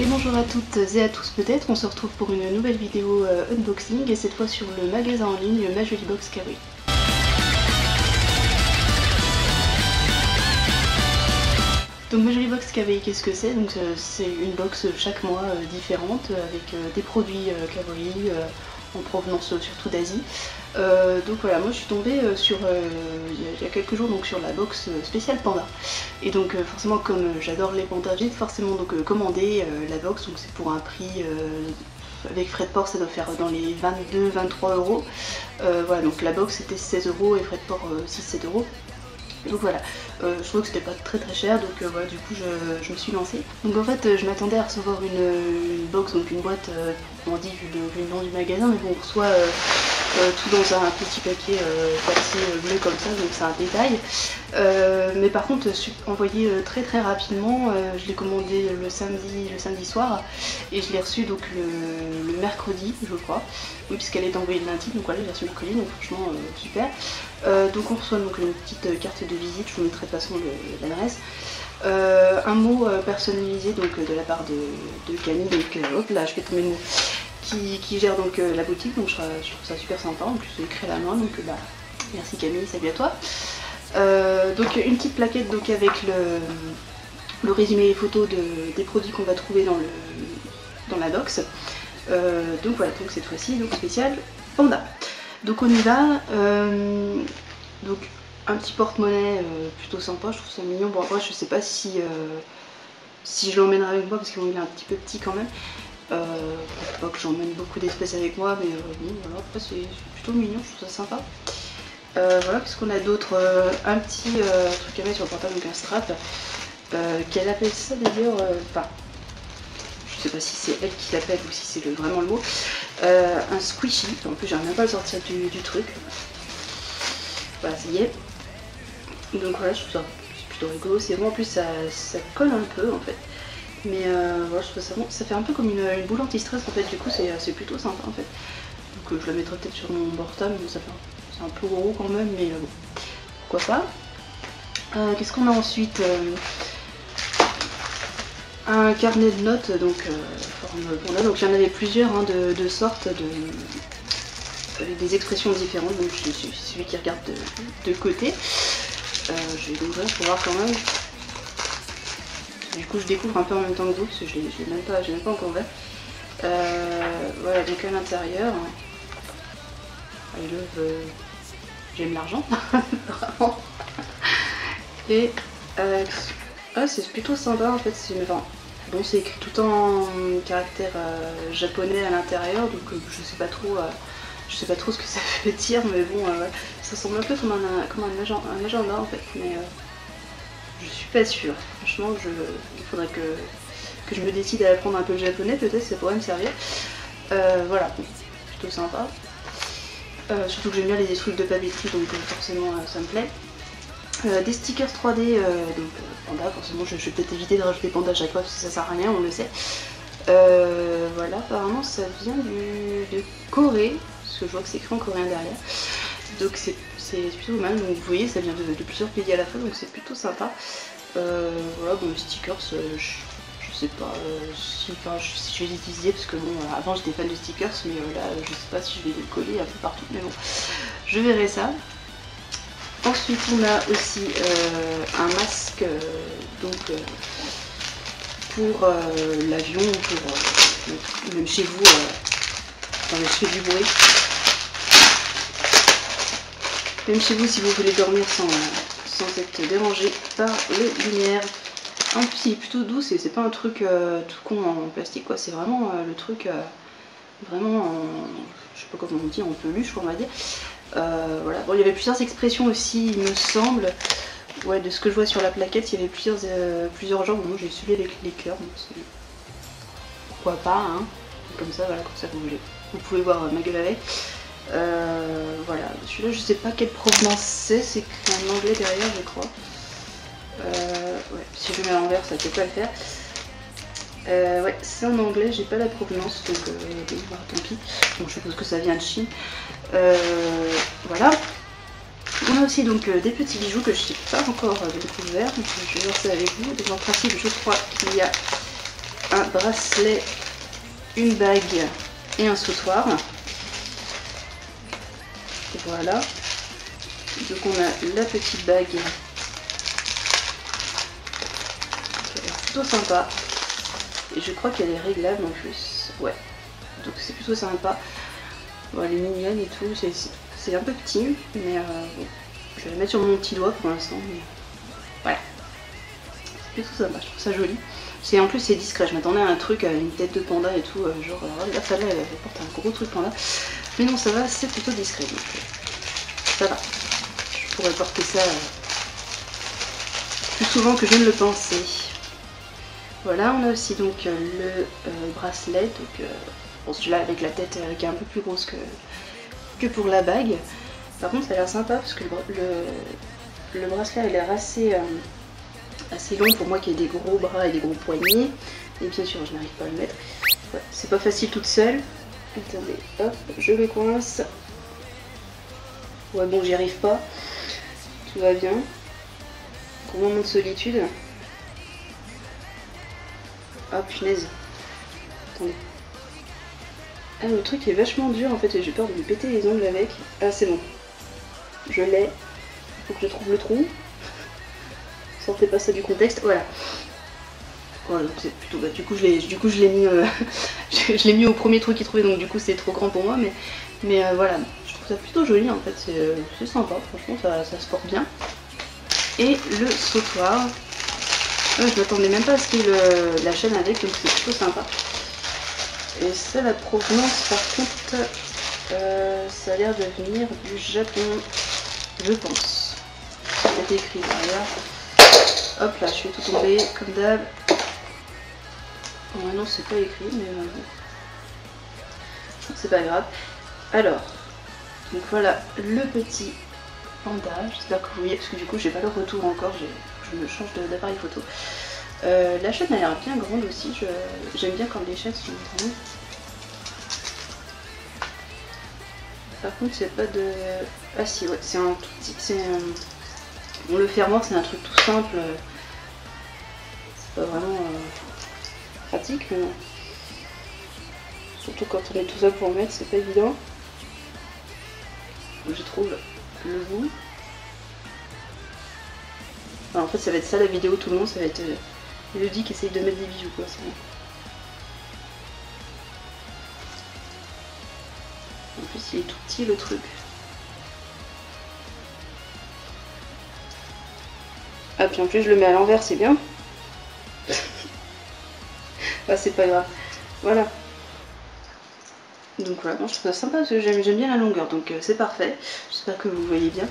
Et bonjour à toutes et à tous peut-être, on se retrouve pour une nouvelle vidéo unboxing et cette fois sur le magasin en ligne MaJoliBox Kawaii. Donc MaJoliBox Kawaii, qu'est-ce que c'est? Donc c'est une box chaque mois différente avec des produits kawaii en provenance surtout d'Asie. Donc voilà, moi je suis tombée il y a quelques jours donc sur la box spéciale panda. Et donc forcément comme j'adore les pandas, j'ai forcément donc commandé la box, donc c'est pour un prix avec frais de port ça doit faire dans les 22-23 euros. Voilà, donc la box c'était 16 euros et frais de port 6-7 euros. Donc voilà, je trouvais que c'était pas très cher, donc voilà, du coup je me suis lancée. Donc en fait je m'attendais à recevoir une box, donc une boîte, on dit vu le nom du magasin, mais bon on reçoit tout dans un petit paquet papier bleu comme ça, donc c'est un détail. Mais par contre envoyé très rapidement, je l'ai commandé le samedi soir et je l'ai reçu donc le mercredi je crois. Oui, puisqu'elle est envoyée le lundi, donc voilà, j'ai reçu le colis, donc franchement super. Donc on reçoit donc une petite carte de visite, je vous mettrai de toute façon l'adresse. Un mot personnalisé donc de la part de Camille, donc hop là je fais tomber le mot, qui gère donc la boutique, donc je trouve ça super sympa, en plus c'est écrit à la main, donc bah merci Camille, salut à toi. Donc une petite plaquette donc avec le résumé et les photos des produits qu'on va trouver dans la box. Donc voilà, donc cette fois-ci donc spécial panda. Donc on y va. Donc un petit porte-monnaie plutôt sympa, je trouve ça mignon. Bon après je sais pas si je l'emmènerai avec moi parce qu'il est un petit peu petit quand même. Faut pas que j'emmène beaucoup d'espèces avec moi, mais bon voilà, après c'est plutôt mignon, je trouve ça sympa. Voilà, qu'est-ce qu'on a d'autre, un petit truc à mettre sur le portable, donc un strap. Qu'elle appelle ça d'ailleurs, enfin je sais pas si c'est elle qui l'appelle ou si c'est vraiment le mot, un squishy, en plus j'arrive même pas à le sortir du truc. Voilà, ça y est. Donc voilà, je trouve ça plutôt rigolo, c'est vraiment, en plus ça colle un peu en fait. Mais voilà, je trouve ça bon, ça fait un peu comme une boule anti-stress en fait, du coup c'est plutôt sympa en fait. Donc je la mettrai peut-être sur mon portable, mais c'est un peu gros quand même, mais bon, pourquoi pas. Qu'est-ce qu'on a ensuite? Un carnet de notes, donc donc il y en avait plusieurs hein, de sortes, avec des expressions différentes, donc je suis celui qui regarde de côté. Je vais l'ouvrir pour voir quand même. Du coup je découvre un peu en même temps que vous, parce que je l'ai même pas encore ouvert. Voilà, donc à l'intérieur, I love, j'aime l'argent, vraiment. Et c'est plutôt sympa en fait, enfin, bon c'est écrit tout en caractère japonais à l'intérieur, donc je sais pas trop ce que ça veut dire, mais bon ça semble un peu comme un agenda en fait, mais je suis pas sûre. Franchement il faudrait que je me décide à apprendre un peu le japonais, peut-être ça pourrait me servir. Voilà, plutôt sympa. Surtout que j'aime bien les trucs de papeterie, donc forcément ça me plaît. Des stickers 3D, donc panda, forcément je vais peut-être éviter de rajouter panda à chaque fois parce que ça sert à rien, on le sait. Voilà, apparemment ça vient de Corée, parce que je vois que c'est écrit en coréen derrière. Donc c'est plutôt mal, donc vous voyez ça vient de plusieurs pays à la fois, donc c'est plutôt sympa. Voilà, bon les stickers, je sais pas si je vais les utiliser, parce que bon avant j'étais fan de stickers, mais là je sais pas si je vais les coller un peu partout, mais bon, je verrai ça. Ensuite on a aussi un masque pour l'avion, pour même chez vous, attendez, je fais du bruit. Même chez vous si vous voulez dormir sans être dérangé par les lumières. En plus il est plutôt doux, c'est pas un truc tout con en plastique quoi, c'est vraiment le truc vraiment en, je sais pas comment on dit, en peluche on va dire. Voilà, bon il y avait plusieurs expressions aussi il me semble, ouais, de ce que je vois sur la plaquette il y avait plusieurs genres. Bon, j'ai celui avec les cœurs, donc pourquoi pas hein, comme ça voilà, comme ça vous pouvez voir ma gueule avec. Voilà, celui-là je sais pas quelle provenance c'est en anglais derrière je crois. Ouais, si je mets à l'envers ça peut pas le faire. Ouais, c'est en anglais, j'ai pas la provenance, donc bah, tant pis. Bon, je suppose que ça vient de Chine. Voilà. On a aussi donc des petits bijoux que je n'ai pas encore découvert, donc je vais voir ça avec vous. Donc en principe, je crois qu'il y a un bracelet, une bague et un sautoir. Voilà. Donc on a la petite bague. Elle est plutôt sympa. Et je crois qu'elle est réglable en plus. Ouais. Donc c'est plutôt sympa. Bon, elle est mignonne et tout. C'est un peu petit. Mais bon, je vais la mettre sur mon petit doigt pour l'instant. Mais voilà. C'est plutôt sympa. Je trouve ça joli. En plus c'est discret. Je m'attendais à un truc à une tête de panda et tout. Genre, regarde celle-là, elle porte un gros truc panda. Mais non, ça va, c'est plutôt discret. Donc, ça va. Je pourrais porter ça plus souvent que je ne le pensais. Voilà, on a aussi donc le bracelet. Donc, bon, celui-là avec la tête qui est un peu plus grosse que pour la bague. Par contre, ça a l'air sympa parce que le bracelet a l'air assez long pour moi qui ai des gros bras et des gros poignets. Et bien sûr, je n'arrive pas à le mettre. Ouais, c'est pas facile toute seule. Attendez, hop, je le coince. Ouais, bon, j'y arrive pas. Tout va bien. Gros moment de solitude. Ah, punaise. Attendez. Ah, le truc est vachement dur en fait et j'ai peur de me péter les ongles avec. Ah, c'est bon. Je l'ai. Faut que je trouve le trou. Sortez pas ça du contexte. Voilà. Voilà, donc c'est plutôt. Bah, du coup, je l'ai mis. Je l'ai mis au premier trou qu'il trouvait, donc du coup, c'est trop grand pour moi. Mais voilà. Je trouve ça plutôt joli en fait. C'est sympa. Franchement, ça se porte bien. Et le sautoir. Je m'attendais même pas à ce qu'il y ait la chaîne avec, donc c'est plutôt sympa. Et ça, la provenance, par contre, ça a l'air de venir du Japon, je pense. C'est écrit derrière. Hop là, je suis tout tombée, comme d'hab. Bon, non, c'est pas écrit, mais c'est pas grave. Alors, donc voilà le petit panda. J'espère que vous voyez, parce que du coup, j'ai pas le retour encore. Je me change d'appareil photo. La chaîne a l'air bien grande aussi. J'aime bien quand les chaînes sont grandes. Par contre, c'est pas de. Ah si, ouais, c'est un tout petit. Bon, le fermoir, c'est un truc tout simple. C'est pas vraiment pratique, mais non. Surtout quand on est tout seul pour le mettre, c'est pas évident. Je trouve le bout. Alors, en fait, ça va être ça la vidéo, tout le monde, ça va être Elodie qui essaye de mettre des bijoux, quoi. En plus, il est tout petit le truc. Ah, puis en plus, je le mets à l'envers, c'est bien. Ah, c'est pas grave. Voilà. Donc voilà, moi, je trouve ça sympa parce que j'aime bien la longueur, donc c'est parfait. J'espère que vous voyez bien.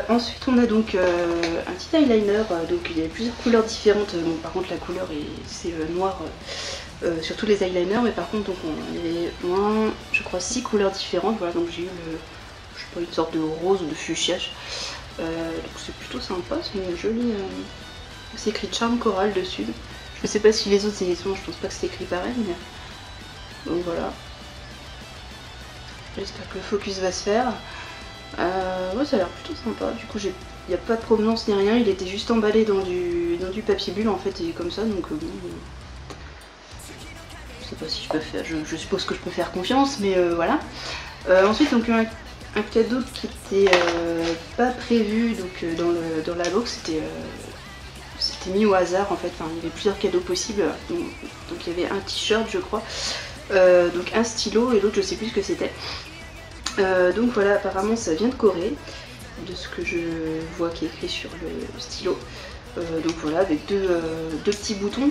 Ensuite on a donc un petit eyeliner, donc il y a plusieurs couleurs différentes. Bon, par contre la couleur c'est noir sur tous les eyeliners, mais par contre donc, il y avait moins, je crois 6 couleurs différentes. Voilà, donc j'ai eu je sais pas, une sorte de rose ou de fuchsia. Donc c'est plutôt sympa, c'est une jolie. C'est écrit Charme Coral dessus. Je sais pas si les autres éditions, je pense pas que c'est écrit pareil, mais donc voilà. J'espère que le focus va se faire. Ouais, ça a l'air plutôt sympa. Du coup, il n'y a pas de provenance ni rien. Il était juste emballé dans du papier bulle en fait, et comme ça. Donc, bon, je sais pas si je peux faire. Je suppose que je peux faire confiance, mais voilà. Ensuite, donc un cadeau qui était pas prévu donc dans la box. C'était mis au hasard en fait. Enfin, il y avait plusieurs cadeaux possibles. Donc il y avait un t-shirt, je crois. Donc un stylo et l'autre, je sais plus ce que c'était. Donc voilà, apparemment ça vient de Corée, de ce que je vois qui est écrit sur le stylo. Donc voilà, avec deux petits boutons.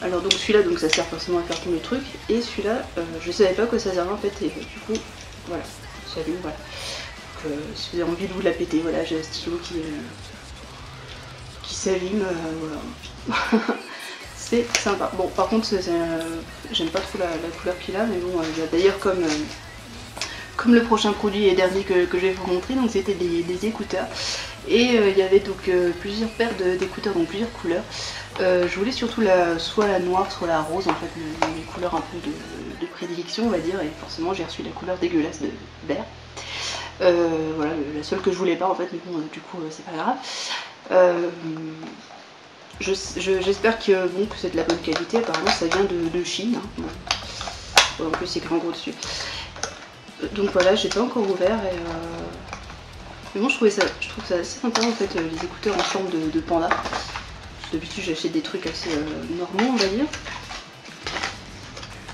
Alors donc celui-là, donc ça sert forcément à faire tourner le truc, et celui-là, je savais pas à quoi ça servait en fait, et du coup, voilà, ça s'allume, voilà. Donc si vous avez envie de vous la péter, voilà, j'ai un stylo qui s'allume, voilà. C'est sympa. Bon, par contre, j'aime pas trop la couleur qu'il a, mais bon, d'ailleurs comme le prochain produit et dernier que je vais vous montrer, donc c'était des écouteurs. Et il y avait donc plusieurs paires d'écouteurs, donc plusieurs couleurs. Je voulais surtout soit la noire, soit la rose, en fait, les couleurs un peu de prédilection, on va dire. Et forcément, j'ai reçu la couleur dégueulasse de vert. Voilà, la seule que je voulais pas, en fait, mais bon, du coup, c'est pas grave. J'espère que, bon, que c'est de la bonne qualité. Apparemment ça vient de Chine. Hein. Bon. En plus c'est écrit en gros dessus. Donc voilà, j'ai pas encore ouvert et mais bon, je trouve ça assez sympa en fait, les écouteurs en forme de panda. D'habitude j'achète des trucs assez normaux on va dire.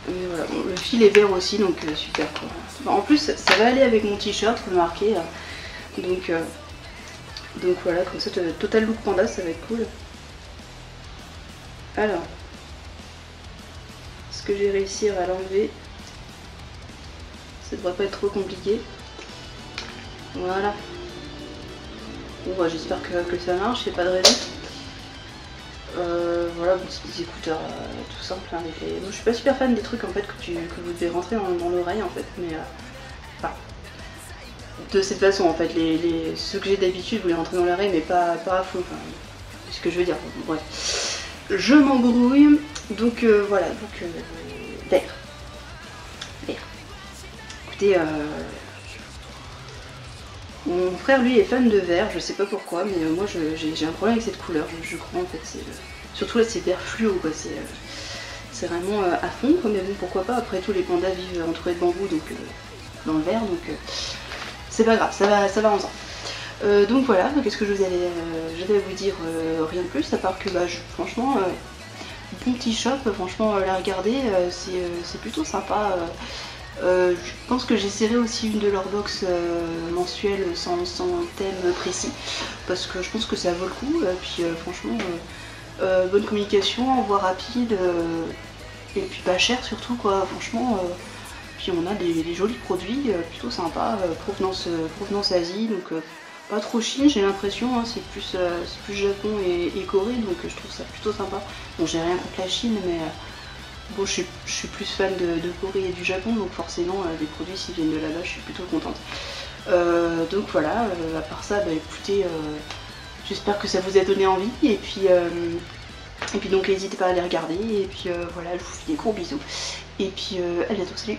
Mais voilà, bon, le fil est vert aussi donc super quoi. Enfin, en plus ça va aller avec mon t-shirt remarquez. Donc voilà, comme ça total look panda, ça va être cool. Alors, est-ce que j'ai réussi à l'enlever? Ça devrait pas être trop compliqué. Voilà. Bon bah j'espère que ça marche, il n'y a pas de raison. Voilà, bon, c'est des écouteurs tout simples. Hein, bon, je suis pas super fan des trucs en fait que vous devez rentrer dans l'oreille en fait, mais enfin, de cette façon en fait, ceux que j'ai d'habitude vous les rentrez dans l'oreille mais pas à fond, enfin, c'est ce que je veux dire. Bon, bref, je m'embrouille, donc voilà, donc vert. Écoutez, mon frère lui est fan de vert, je sais pas pourquoi, mais moi j'ai un problème avec cette couleur, je crois en fait. Surtout là c'est vert fluo quoi, c'est vraiment à fond quoi, mais bon pourquoi pas, après tous les pandas vivent entourés de bambou donc dans le vert, donc c'est pas grave, ça va ensemble. Donc voilà, qu'est-ce que je vais vous dire, rien de plus, à part que bah, franchement, bon petit shop, franchement la regarder, c'est plutôt sympa. Je pense que j'essaierai aussi une de leurs box mensuelles sans thème précis parce que je pense que ça vaut le coup. Puis franchement, bonne communication, envoi rapide et puis pas cher surtout quoi. Franchement, puis on a des jolis produits plutôt sympas, provenance Asie, donc pas trop Chine j'ai l'impression. Hein, c'est plus Japon et Corée, donc je trouve ça plutôt sympa. Bon, j'ai rien contre la Chine, mais bon, je suis plus fan de Corée et du Japon, donc forcément, les produits s'ils viennent de là-bas, je suis plutôt contente. Donc voilà, à part ça, bah écoutez, j'espère que ça vous a donné envie, et puis donc n'hésitez pas à les regarder, et puis voilà, je vous fais des gros bisous, et puis à bientôt, salut!